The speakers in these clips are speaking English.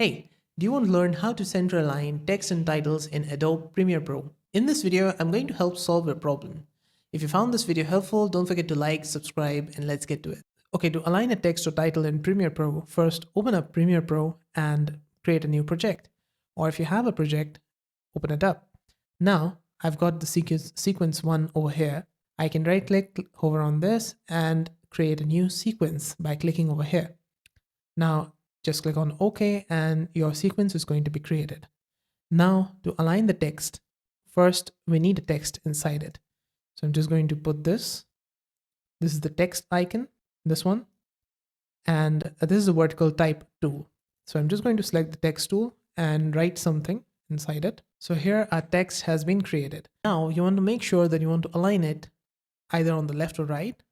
Hey, do you want to learn how to center align text and titles in Adobe Premiere Pro? In this video, I'm going to help solve your problem. If you found this video helpful, don't forget to like, subscribe, and let's get to it. Okay, to align a text or title in Premiere Pro, first open up Premiere Pro and create a new project. Or if you have a project, open it up. Now, I've got the sequence 1 over here. I can right click, hover on this, and create a new sequence by clicking over here. Now, just click on OK and your sequence is going to be created. Now, to align the text, first we need a text inside it. So I'm just going to put this. This is the text icon, this one. And this is a vertical type tool. So I'm just going to select the text tool and write something inside it. So here our text has been created. Now you want to make sure that you want to align it either on the left or right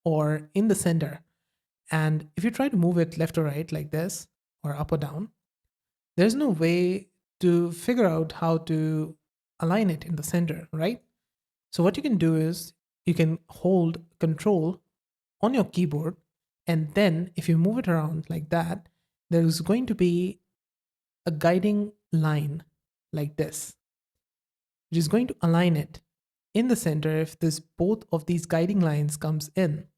or in the center. And if you try to move it left or right like this or up or down, there's no way to figure out how to align it in the center, right? So what you can do is you can hold Control on your keyboard, and then if you move it around like that, there's going to be a guiding line like this, which is going to align it in the center if this both of these guiding lines comes in.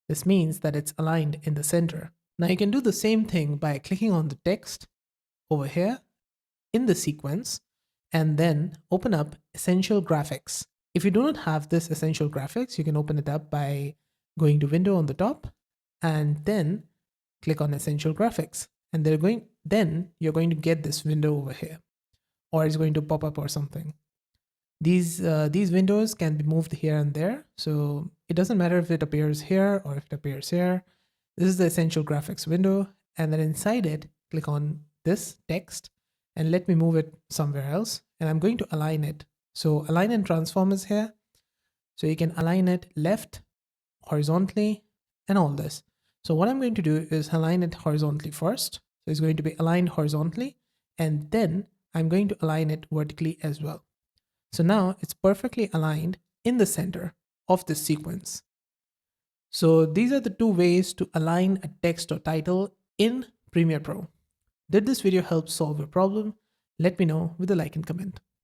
This means that it's aligned in the center. Now you can do the same thing by clicking on the text over here in the sequence and then open up Essential Graphics. If you do not have this Essential Graphics, you can open it up by going to Window on the top and then click on Essential Graphics. And then you're going to get this window over here, or it's going to pop up or something. These windows can be moved here and there. So it doesn't matter if it appears here or if it appears here. This is the Essential Graphics window. And then inside it, click on this text and let me move it somewhere else. And I'm going to align it. So align and transform is here. So you can align it left, horizontally, and all this. So what I'm going to do is align it horizontally first. So it's going to be aligned horizontally. And then I'm going to align it vertically as well. So now it's perfectly aligned in the center of this sequence. So these are the two ways to align a text or title in Premiere Pro. Did this video help solve your problem? Let me know with a like and comment.